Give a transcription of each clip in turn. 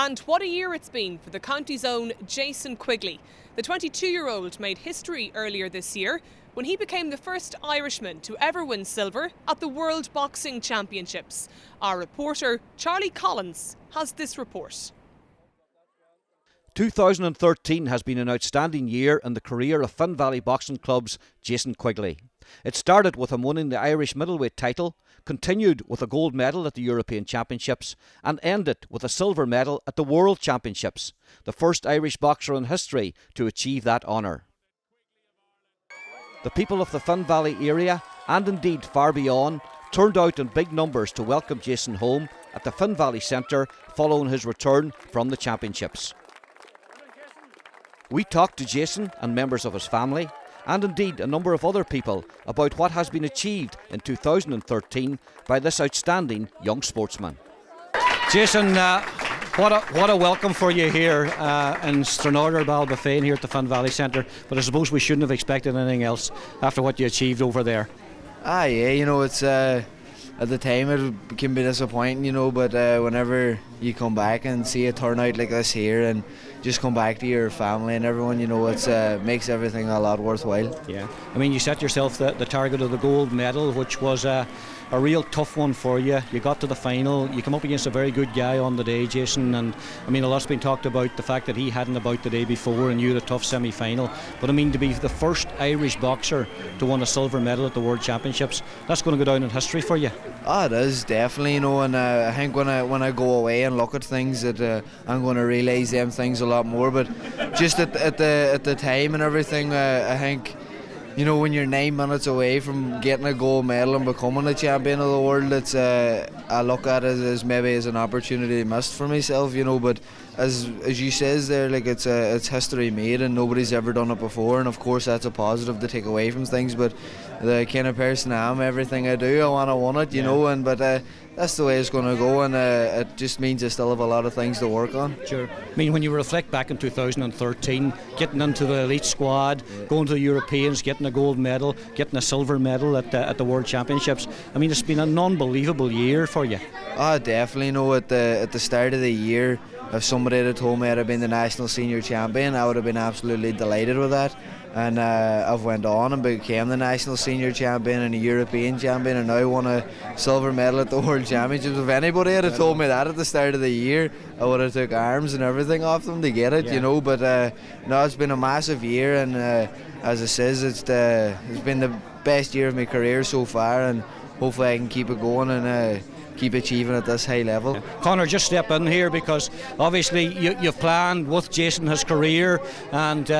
And what a year it's been for the county's own Jason Quigley. The 22-year-old made history earlier this year when he became the first Irishman to ever win silver at the World Boxing Championships. Our reporter, Charlie Collins, has this report. 2013 has been an outstanding year in the career of Finn Valley Boxing Club's Jason Quigley. It started with him winning the Irish middleweight title, continued with a gold medal at the European Championships, and ended with a silver medal at the World Championships, the first Irish boxer in history to achieve that honour. The people of the Finn Valley area, and indeed far beyond, turned out in big numbers to welcome Jason home at the Finn Valley Centre following his return from the Championships. We talked to Jason and members of his family, and indeed a number of other people, about what has been achieved in 2013 by this outstanding young sportsman. Jason, what a welcome for you here in Stranraer, Ballybofane, here at the Finn Valley Centre. But I suppose we shouldn't have expected anything else after what you achieved over there. Yeah, it's at the time it can be disappointing, but whenever you come back and see a turnout like this here and just come back to your family and everyone, it makes everything a lot worthwhile. Yeah, I mean, you set yourself the target of the gold medal, which was a real tough one for you. You got to the final, you come up against a very good guy on the day, Jason, and I mean, a lot's been talked about the fact that he hadn't about the day before and you had a tough semi-final, but I mean, to be the first Irish boxer to win a silver medal at the World Championships, that's going to go down in history for you. Oh, it is, definitely, and I think when I go away and look at things that I'm going to realise them things a lot more, but just at the time and everything, I think, when you're 9 minutes away from getting a gold medal and becoming a champion of the world, it's I look at it as maybe as an opportunity missed for myself, but as you says there, like it's history made and nobody's ever done it before, and of course that's a positive to take away from things. But the kind of person I am, everything I do, I want to win it, but that's the way it's going to go, and it just means I still have a lot of things to work on. Sure. I mean, when you reflect back in 2013, getting into the elite squad, going to the Europeans, getting a gold medal, getting a silver medal at the World Championships, I mean, it's been an unbelievable year for you. Oh, definitely. At the start of the year, if somebody had told me I'd have been the national senior champion, I would have been absolutely delighted with that. And I've went on and became the national senior champion and a European champion, and now won a silver medal at the World Championships. If anybody had told me that at the start of the year, I would have took arms and everything off them to get it, But no, it's been a massive year, and as I says, it's been the best year of my career so far, and hopefully I can keep it going and keep achieving at this high level. Conor, just step in here, because obviously you've planned with Jason his career, and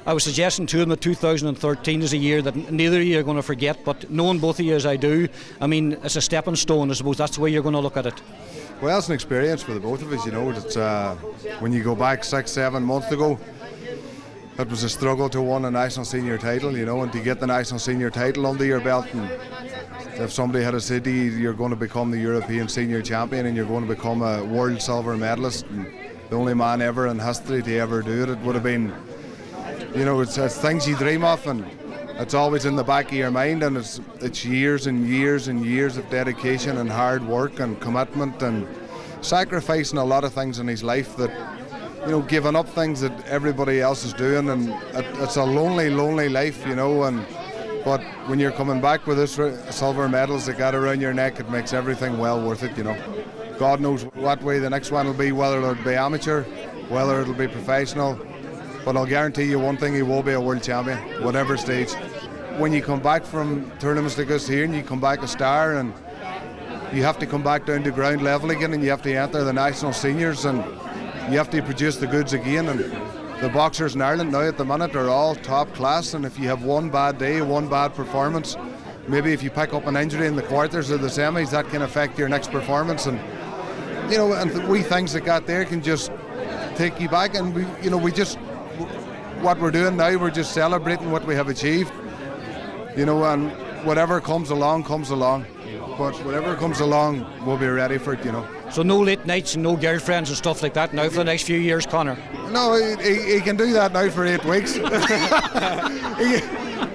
I was suggesting to him that 2013 is a year that neither of you are going to forget, but knowing both of you as I do, I mean, it's a stepping stone. I suppose that's the way you're going to look at it. Well, it's an experience for the both of us, It's, when you go back 6-7 months ago, it was a struggle to win a national senior title, and to get the national senior title under your belt, and if somebody had said to you, you're going to become the European senior champion and you're going to become a world silver medalist, and the only man ever in history to ever do it, it would have been, it's things you dream of, and it's always in the back of your mind, and it's years and years and years of dedication and hard work and commitment and sacrificing a lot of things in his life, that giving up things that everybody else is doing, and it's a lonely life, but when you're coming back with this silver medals that got around your neck, it makes everything well worth it, God knows what way the next one will be, whether it'll be amateur, whether it'll be professional, but I'll guarantee you one thing, he will be a world champion, whatever stage. When you come back from tournaments like this here and you come back a star, and you have to come back down to ground level again, and you have to enter the national seniors, and you have to produce the goods again, and the boxers in Ireland now at the minute are all top class, and if you have one bad day, one bad performance, maybe if you pick up an injury in the quarters or the semis, that can affect your next performance, and and wee things like that there can just take you back, and what we're doing now, we're just celebrating what we have achieved, and whatever comes along, but whatever comes along, we'll be ready for it, So no late nights and no girlfriends and stuff like that now for the next few years, Conor? No, he can do that now for 8 weeks.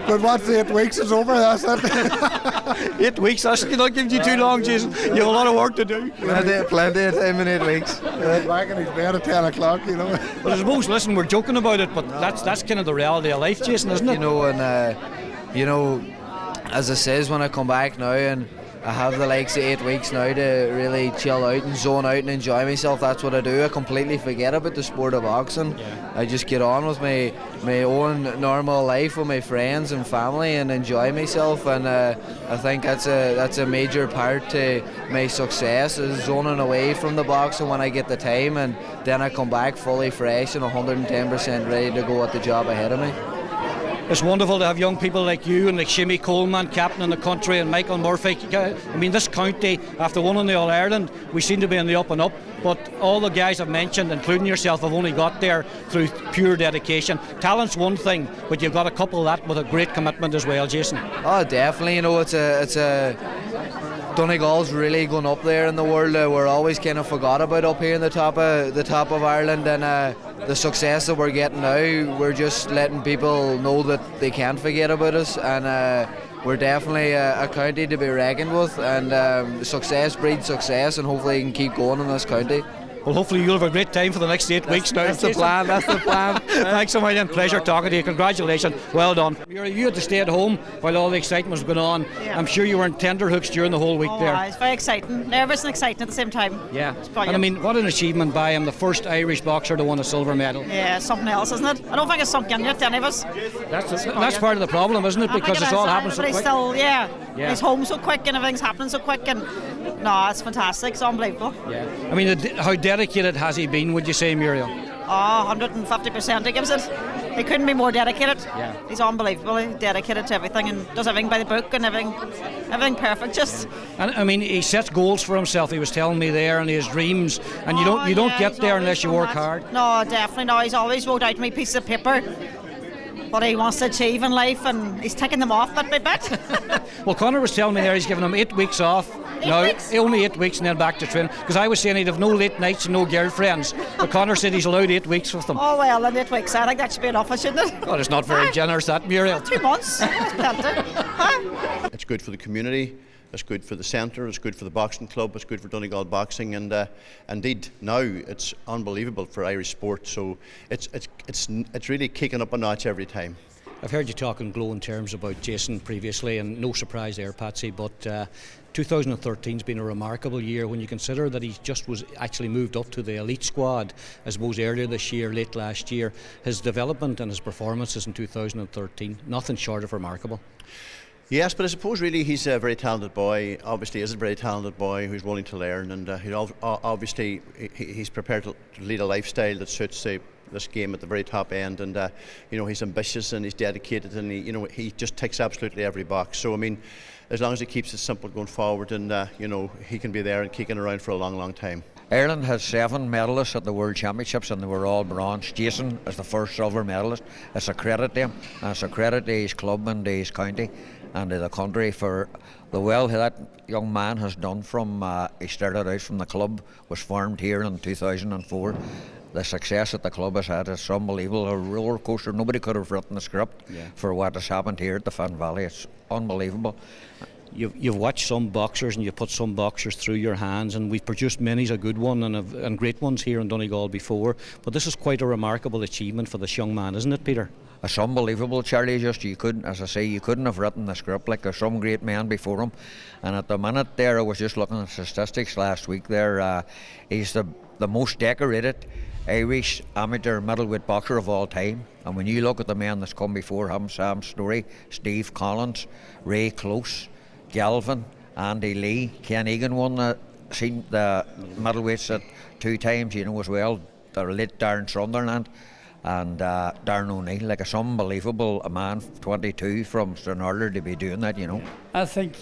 But once the 8 weeks is over, that's it. 8 weeks, that's not giving you too long, Jason. You have a lot of work to do. Plenty of time in 8 weeks. Back in his bed at 10 o'clock, you know. But I suppose, listen, we're joking about it, but that's kind of the reality of life, Jason, isn't it? You know, and you know, as I says, when I come back now and I have the likes of 8 weeks now to really chill out and zone out and enjoy myself, that's what I do. I completely forget about the sport of boxing. Yeah. I just get on with my own normal life with my friends and family and enjoy myself, and I think that's a major part to my success, is zoning away from the boxing when I get the time, and then I come back fully fresh and 110% ready to go at the job ahead of me. It's wonderful to have young people like you and like Shimmy Coleman, captain in the country, and Michael Murphy. I mean, this county, after winning the All-Ireland, we seem to be in the up and up, but all the guys I've mentioned, including yourself, have only got there through pure dedication. Talent's one thing, but you've got to couple that with a great commitment as well, Jason. Oh, definitely. You know, it's a Donegal's really going up there in the world. We're always kind of forgot about up here in the top of Ireland, and the success that we're getting now, we're just letting people know that they can't forget about us, and we're definitely a county to be reckoned with, and success breeds success, and hopefully you can keep going in this county. Well, hopefully you'll have a great time for the next 8 weeks now. That's the plan, that's the plan. Thanks a million, pleasure talking to you, congratulations, well done. You had to stay at home while all the excitement was going on. Yeah. I'm sure you were in tenterhooks during the whole week there. It's very exciting, nervous and exciting at the same time. Yeah, It's and brilliant. I mean, what an achievement by him, the first Irish boxer to win a silver medal. Yeah, something else, isn't it? I don't think it's sunk in yet to any of us. That's part of the problem, isn't it? Because it's all happening so but quick. still, Yeah. he's home so quick and everything's happening so quick, and no, it's fantastic, it's unbelievable. Yeah. I mean, how dedicated has he been, would you say, Muriel? Oh, 150% he gives it. He couldn't be more dedicated. Yeah. He's unbelievably dedicated to everything and does everything by the book and everything perfect. Just And I mean, he sets goals for himself. He was telling me there, and his dreams. And you don't yeah, get he's there always unless you done work that. hard. No, definitely no. He's always wrote out to me pieces of paper what he wants to achieve in life, and he's ticking them off bit by bit. Well, Conor was telling me there he's given him 8 weeks off. Only 8 weeks and then back to training. Because I was saying he'd have no late nights and no girlfriends. But Conor said he's allowed 8 weeks with them. Oh well, in 8 weeks, I think that should be enough, shouldn't it? God, it's not very generous, that, Muriel. 2 months, that's plenty. Huh? It's good for the community, it's good for the centre, it's good for the boxing club, it's good for Donegal boxing, and indeed now it's unbelievable for Irish sport. So it's really kicking up a notch every time. I've heard you talk in glowing terms about Jason previously, and no surprise there, Patsy, but 2013's been a remarkable year when you consider that he just was actually moved up to the elite squad, I suppose, earlier this year, late last year. His development and his performances in 2013, nothing short of remarkable. Yes, but I suppose really he's a very talented boy. Obviously, is a very talented boy who's willing to learn, and obviously he's prepared to lead a lifestyle that suits this game at the very top end, and he's ambitious and he's dedicated, and he just ticks absolutely every box. So I mean, as long as he keeps it simple going forward, and he can be there and kicking around for a long, long time. Ireland has 7 medalists at the World Championships, and they were all bronze. Jason is the first silver medalist. It's a credit to him, and it's a credit to his club and to his county and to the country for the well that young man has done from he started out from the club, was formed here in 2004. The success that the club has had is unbelievable, a roller coaster. Nobody could have written the script for what has happened here at the Finn Valley. It's unbelievable. You've watched some boxers and you've put some boxers through your hands, and we've produced many's a good one and great ones here in Donegal before, but this is quite a remarkable achievement for this young man, isn't it, Peter? It's unbelievable, Charlie. Just you couldn't have written the script. Like, there's some great men before him, and at the minute there, I was just looking at statistics last week there, he's the most decorated Irish amateur middleweight boxer of all time. And when you look at the men that's come before him, Sam Story, Steve Collins, Ray Close, Galvin, Andy Lee, Ken Egan won the middleweights at 2 times, as well. The late Darren Sunderland and Darren O'Neill. Like, it's unbelievable, a man 22 from Stranraer to be doing that, I think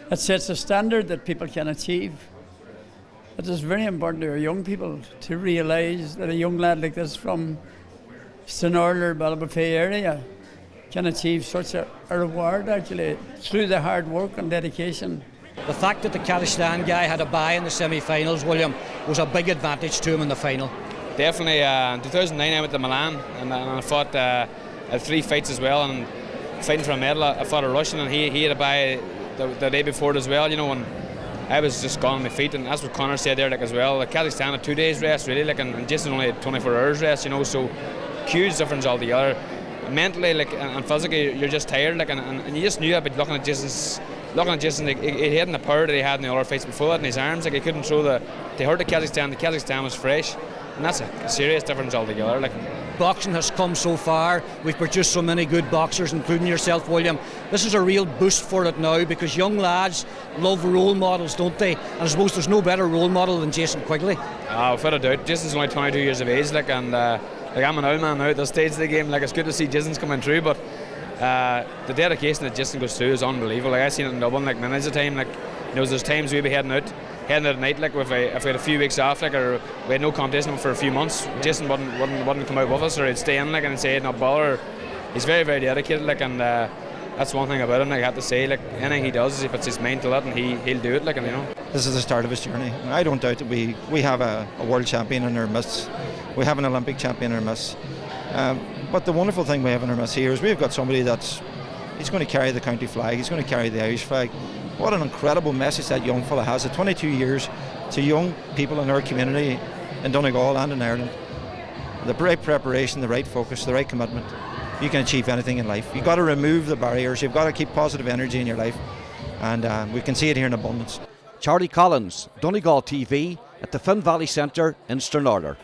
it sets a standard that people can achieve. It is very important to our young people to realise that a young lad like this from Stranraer, Ballybofey area can achieve such a reward, actually, through the hard work and dedication. The fact that the Kazakhstan guy had a bye in the semi-finals, William, was a big advantage to him in the final. Definitely. In 2009 I went to Milan and I fought had 3 fights as well, and fighting for a medal. I fought a Russian, and he had a bye the day before it as well, you know, and I was just gone on my feet, and that's what Conor said there, like, as well. Like, Kazakhstan had 2 days rest, really, like, and Jason only had 24 hours rest, you know, so huge difference altogether. Mentally, like, and physically, you're just tired, like, and you just knew I'd be looking at Jason, like, he hadn't the power that he had in the other fights before that in his arms, like, he couldn't throw they hurt the Kazakhstan was fresh, and that's a serious difference altogether, like. Boxing has come so far. We've produced so many good boxers, including yourself, William. This is a real boost for it now, because young lads love role models, don't they? And I suppose there's no better role model than Jason Quigley. Without a doubt. Jason's only 22 years of age, like, and like, I'm an old man now at this stage of the game. Like, it's good to see Jason's coming through, but the dedication that Jason goes through is unbelievable. Like, I've seen it in Dublin, like, minutes of time. Like, you know, there's times we'd be heading out at night, like, if we had a few weeks off, like, or we had no competition for a few months, Jason wouldn't come out with us, or he'd stay in, like, and he'd say not bother. He's very, very dedicated, like, and that's one thing about him. Like, I have to say, like, anything he does, he puts his mind to it, and he'll do it, like, and, you know. This is the start of his journey. I don't doubt that we have a world champion in our midst. We have an Olympic champion in our midst. But the wonderful thing we have in our midst here is we've got somebody he's going to carry the county flag, he's going to carry the Irish flag. What an incredible message that young fella has at 22 years to young people in our community in Donegal and in Ireland. The right preparation, the right focus, the right commitment, you can achieve anything in life. You've got to remove the barriers, you've got to keep positive energy in your life, and we can see it here in abundance. Charlie Collins, Donegal TV, at the Finn Valley Centre in Stranraer.